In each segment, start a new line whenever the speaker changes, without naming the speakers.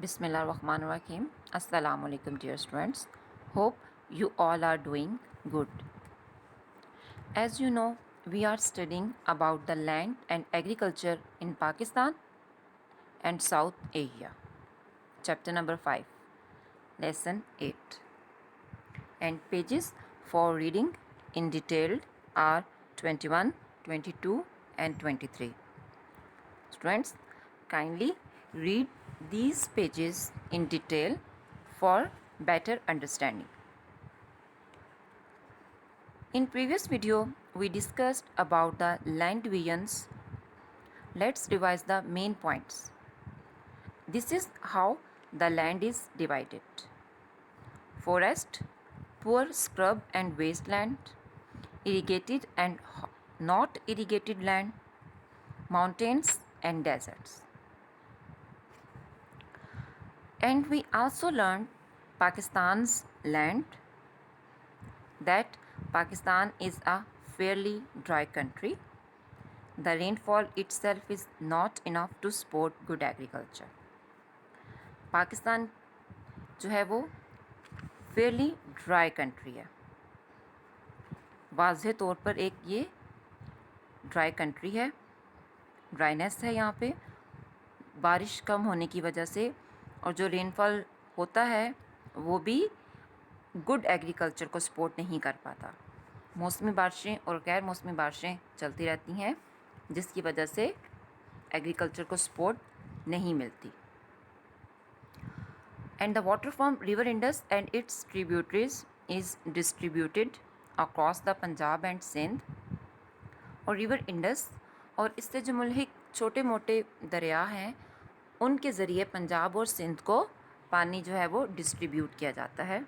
Bismillahirrahmanirrahim. Assalamu alaikum, dear students. Hope you all are doing good. As you know, we are studying about the land and agriculture in Pakistan and South Asia. Chapter number 5, Lesson 8. And pages for reading in detail are 21, 22, and 23. Students, kindly read these pages in detail for better understanding. In previous video, we discussed about the land divisions. Let's revise the main points. This is how the land is divided. Forest, poor scrub and wasteland, irrigated and not irrigated land, mountains and deserts. And we also learned Pakistan's land, that Pakistan is a fairly dry country. The rainfall itself is not enough to support good agriculture. Pakistan जो है वो Fairlie dry country है, वाज़ेह तौर पर एक ये dry country है, dryness है यहाँ पे बारिश कम होने की वजह से, और जो रेनफॉल होता है वो भी गुड एग्रीकल्चर को सपोर्ट नहीं कर पाता। मौसमी बारिशें और गैर मौसमी बारिशें चलती रहती हैं, जिसकी वजह से एग्रीकल्चर को सपोर्ट नहीं मिलती। And the water from river Indus and its tributaries is distributed across the Punjab and Sindh. और रिवर इंडस और इससे जो मुल्हिक छोटे मोटे दरिया हैं, उनके ज़रिए पंजाब और सिंध को पानी जो है वो डिस्ट्रीब्यूट किया जाता है।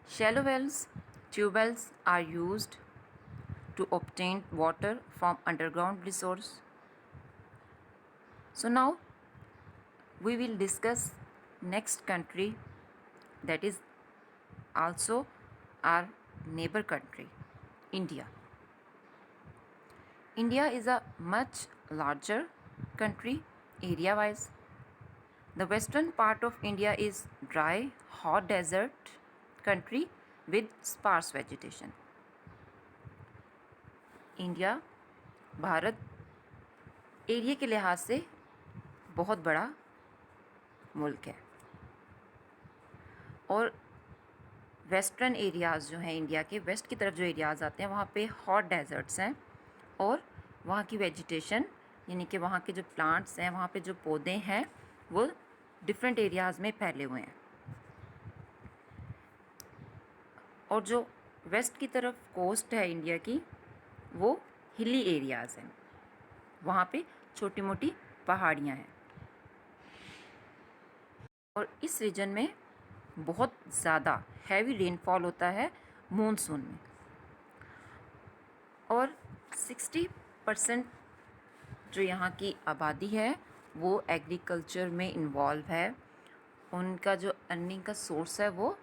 Shallow wells, tubewells are used to obtain water from underground resource. So now we will discuss next country, that is also our neighbor country, India. India is a much larger country area wise. The western part of India is dry, hot desert country with sparse vegetation. India Bharat area के लिहाज से बहुत बड़ा मुल्क है, और western areas जो हैं इंडिया के, वेस्ट की तरफ जो एरियाज़ आते हैं वहाँ पे हॉट डेजर्ट्स हैं, और वहाँ की वेजिटेशन यानी कि वहाँ के जो प्लांट्स हैं, वहाँ पे जो पौधे हैं वो डिफरेंट एरियाज़ में फैले हुए हैं। और जो वेस्ट की तरफ कोस्ट है इंडिया की, वो हिली एरियाज़ हैं, वहाँ पे छोटी मोटी पहाड़ियाँ हैं, और इस रीजन में बहुत ज़्यादा हैवी रेनफॉल होता है मॉनसून में। और 60% जो यहाँ की आबादी है वो एग्रीकल्चर में इन्वॉल्व है, उनका जो अर्निंग का सोर्स है वो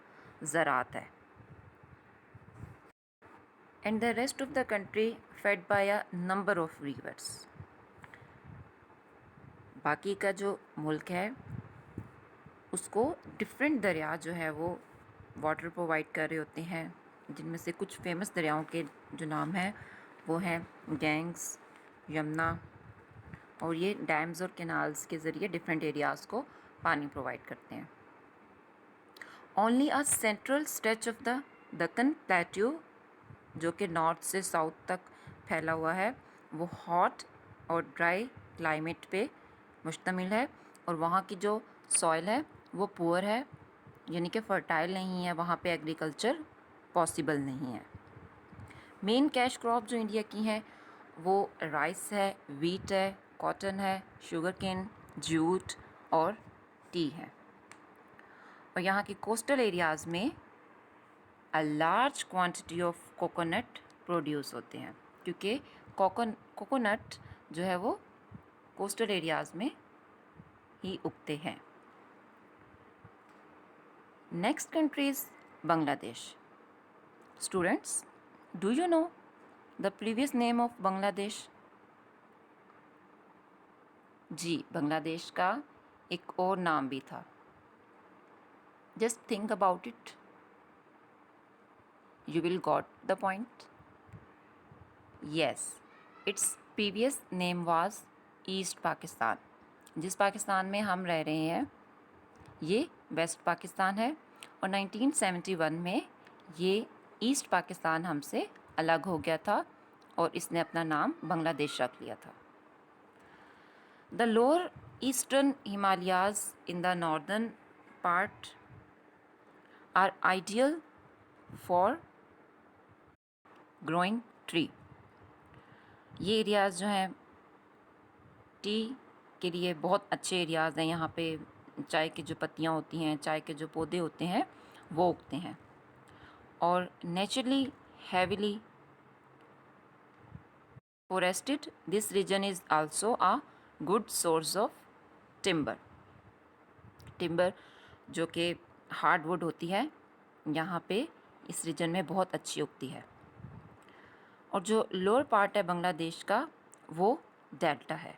ज़राअत है। And the rest of the country fed by a number of reverse. बाकी का जो मुल्क है उसको डिफरेंट दरिया जो है वो वाटर प्रोवाइड कर रहे होते हैं, जिनमें से कुछ फेमस दरियाओं के जो नाम हैं वो हैं गैंग्स, यमुना, और ये डैम्स और कैनाल्स के ज़रिए डिफरेंट एरियाज़ को पानी प्रोवाइड करते हैं। Only a central stretch of the Deccan plateau, जो कि नॉर्थ से साउथ तक फैला हुआ है, वो हॉट और ड्राई क्लाइमेट पे मुश्तमिल है, और वहाँ की जो सॉइल है वो पुअर है, यानी कि फर्टाइल नहीं है, वहाँ पे एग्रीकल्चर पॉसिबल नहीं है। मेन कैश क्रॉप जो इंडिया की हैं वो राइस है, वीट है, कॉटन है, शुगर केन, जूट और टी है। और यहाँ के कोस्टल एरियाज़ में a large quantity of coconut produce होते हैं, क्योंकि कोकोनट जो है वो कोस्टल एरियाज़ में ही उगते हैं। Next country is Bangladesh. Students, do you know the previous name of Bangladesh? जी, बांग्लादेश का एक और नाम भी था। Just think about it, you will got the point. Yes, it's previous name was east Pakistan. जिस पाकिस्तान में हम रह रहे हैं ये वेस्ट पाकिस्तान है, और 1971 में ये ईस्ट पाकिस्तान हमसे अलग हो गया था और इसने अपना नाम बांग्लादेश रख लिया था। The lower eastern Himalayas in the northern part are ideal for growing tree. ये एरियाज़ जो हैं टी के लिए बहुत अच्छे एरियाज़ हैं। यहाँ पे चाय की जो पत्तियाँ होती हैं, चाय के जो पौधे होते हैं वो उगते हैं, और naturally heavily forested, this region is also a good source of timber. Timber जो कि हार्डवुड होती है यहाँ पे इस रीजन में बहुत अच्छी उगती है। और जो लोअर पार्ट है बांग्लादेश का वो डेल्टा है,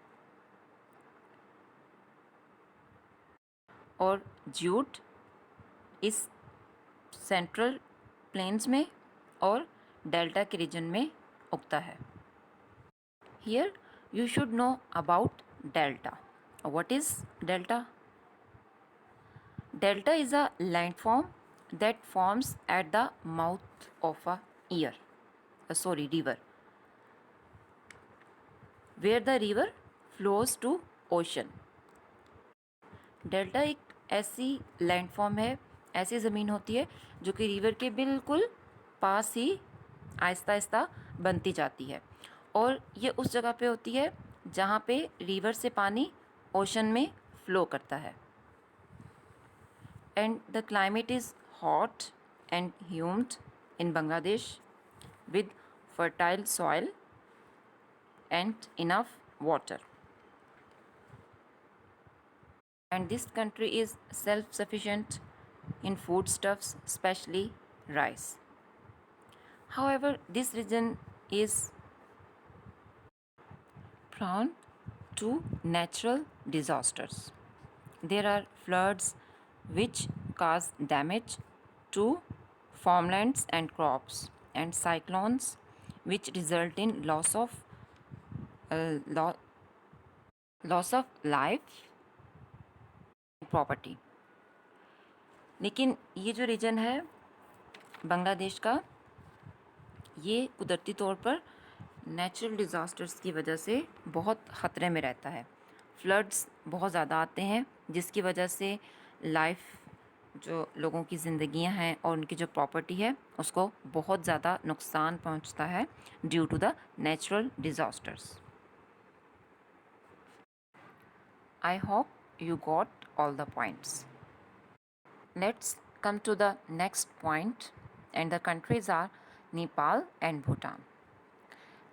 और ज्यूट इस सेंट्रल प्लेन्स में और डेल्टा के रीजन में उगता है। Here you should know about delta. What is delta? Delta is a landform that forms at the mouth of a river, where the river flows to ocean. Delta एक ऐसी landform है, ऐसी ज़मीन होती है जो कि रिवर के बिल्कुल पास ही आहिस्ता आहिस्ता बनती जाती है, और ये उस जगह पे होती है जहाँ पे रिवर से पानी ओशन में फ्लो करता है। And the climate is hot and humid in Bangladesh with fertile soil and enough water, and this country is self-sufficient in foodstuffs, especially rice. However, this region is prone to natural disasters. There are floods which cause damage to farmlands and crops, and cyclones which result in loss of life property. लेकिन ये जो reason है बांग्लादेश का, ये कुदरती तौर पर natural disasters की वजह से बहुत ख़तरे में रहता है। फ्लड्स बहुत ज़्यादा आते हैं जिसकी वजह से जो लोगों की ज़िंदगियां हैं और उनकी जो प्रॉपर्टी है उसको बहुत ज़्यादा नुकसान पहुंचता है due to the natural disasters. I hope you got all the points. Let's come to the next point, and the countries are Nepal and Bhutan.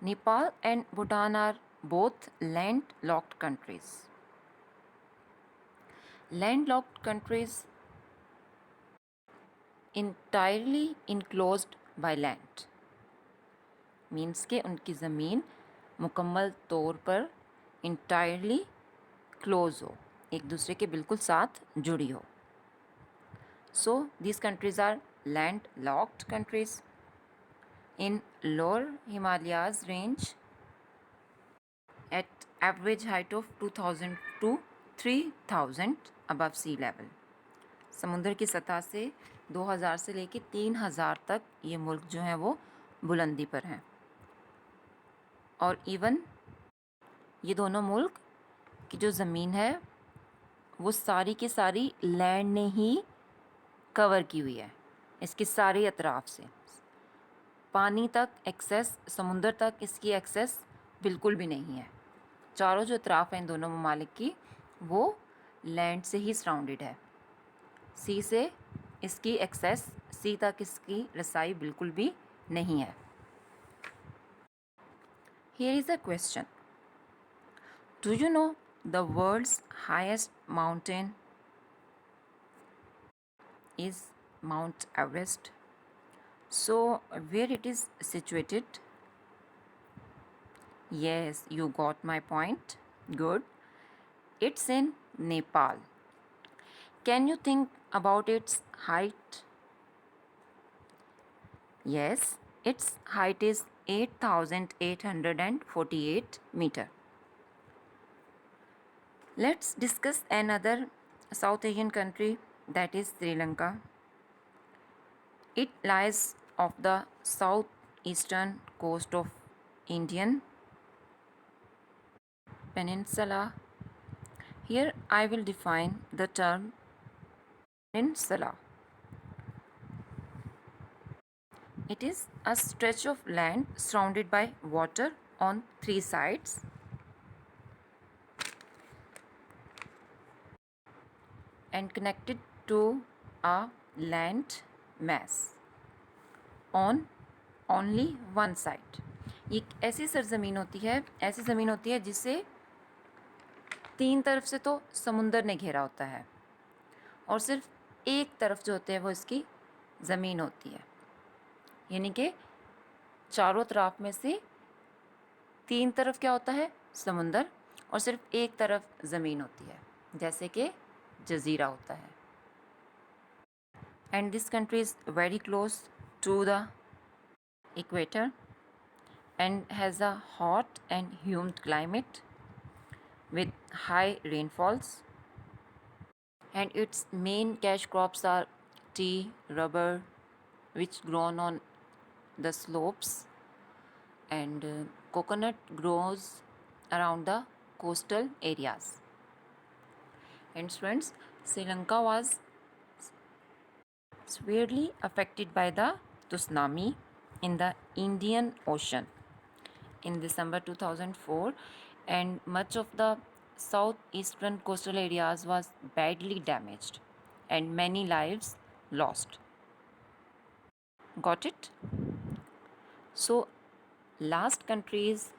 Nepal and Bhutan are both landlocked countries. Landlocked countries entirely enclosed by land means के उनकी ज़मीन मुकम्मल तौर पर entirely close हो, एक दूसरे के बिल्कुल साथ जुड़ी हो। So these countries are landlocked countries in lower Himalayas range at average height of 2000 to 3000 above sea level. समुद्र की सतह से 2000 से लेकर 3000 तक ये मुल्क जो हैं वो बुलंदी पर हैं, और इवन ये दोनों मुल्क की जो ज़मीन है वो सारी की सारी लैंड ने ही कवर की हुई है। इसके सारे अतराफ़ से पानी तक एक्सेस, समुंदर तक इसकी एक्सेस बिल्कुल भी नहीं है। चारों जो अतराफ़ हैं इन दोनों ममालिक की वो लैंड से ही सराउंडेड है। सी से इसकी एक्सेस, सी तक इसकी रसाई बिल्कुल भी नहीं है। Here is a question, do you no the world's highest mountain is Mount Everest. So where it is situated? Yes, you got my point. Good. It's in Nepal. Can you think about its height? Yes, its height is 8,848 meter. Let's discuss another South Asian country, that is Sri Lanka. It lies off the southeastern coast of Indian peninsula. Here I will define the term peninsula. It is a stretch of land surrounded by water on three sides and connected to a land mass on only one side. ये एक ऐसी सरजमीन होती है, ऐसी ज़मीन होती है जिसे तीन तरफ से तो समुंदर ने घेरा होता है और सिर्फ एक तरफ जो होते हैं वो इसकी ज़मीन होती है, यानी कि चारों तरफ में से तीन तरफ क्या होता है, समुंदर, और सिर्फ एक तरफ ज़मीन होती है, जैसे कि जज़ीरा होता है. And this country is very close to the equator and has a hot and humid climate with high rainfalls, and its main cash crops are tea, rubber, which grown on the slopes, and coconut grows around the coastal areas. And students, Sri Lanka was severely affected by the tsunami in the Indian Ocean in December 2004, and much of the southeastern coastal areas was badly damaged and many lives lost. Got it? So, last country is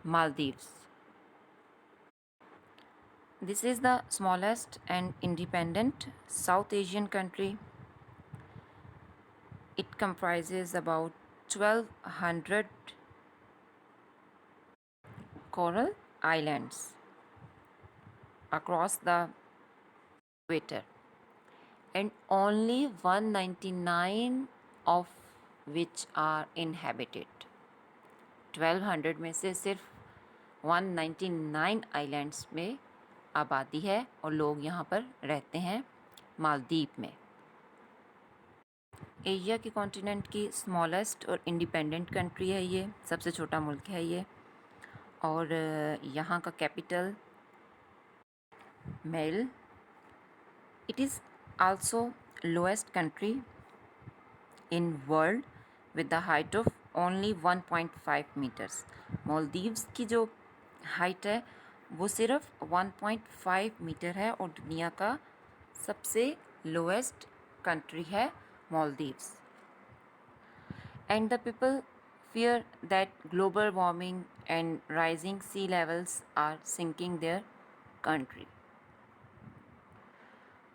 Maldives. This is the smallest and independent South Asian country. It comprises about 1200 coral islands across the equator, and only 199 of which are inhabited. 1200 में से सिर्फ 199 islands में आबादी है और लोग यहाँ पर रहते हैं, मालदीव में. एशिया के कॉन्टिनेंट की स्मॉलेस्ट और इंडिपेंडेंट कंट्री है ये, सबसे छोटा मुल्क है ये, और यहाँ का capital Male. It is also lowest country in world with the height of only 1.5 metres. Maldives की जो हाइट है वो सिर्फ 1.5 मीटर है और दुनिया का सबसे लोएस्ट कंट्री है Maldives. And the people fear that global warming and rising sea levels are sinking their country.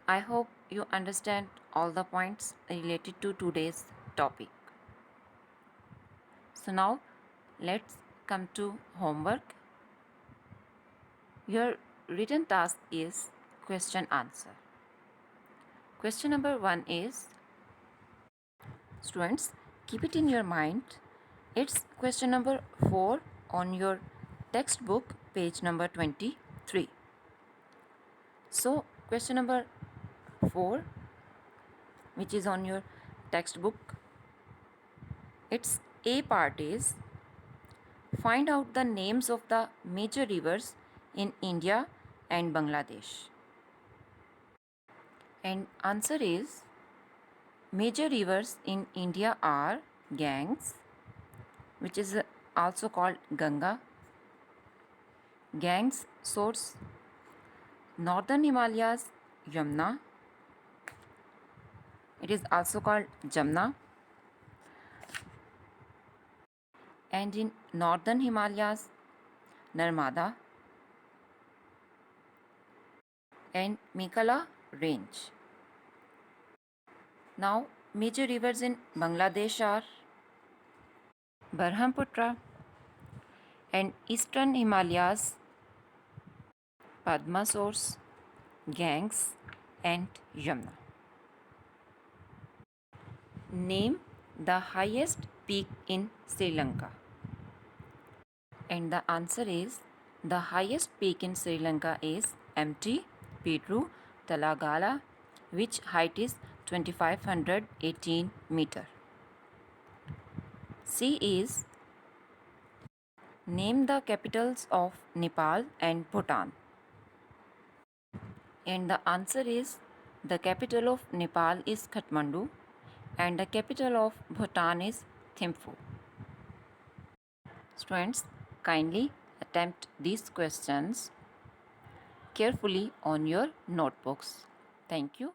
I hope you understand all the points related to today's topic. So now let's come to homework. Your written task is question answer. Question number 1 is, students, keep it in your mind. It's question number 4 on your textbook, page number 23. So, question number 4, which is on your textbook, its A part is, find out the names of the major rivers in India and Bangladesh. And answer is, major rivers in India are Ganges, which is also called Ganga. Ganges source northern Himalayas, Yamuna. It is also called Jamna. And in northern Himalayas, Narmada and Mekhala range. Now, major rivers in Bangladesh are Brahmaputra, and eastern Himalayas, Padma source, Ganges, and Yamuna. Name the highest peak in Sri Lanka. And the answer is the highest peak in Sri Lanka is Mt. Petru Talagala, which height is 2518 meter. C is name the capitals of Nepal and Bhutan. And the answer is the capital of Nepal is Kathmandu and the capital of Bhutan is Thimphu. Students, kindly attempt these questions carefully on your notebooks. Thank you.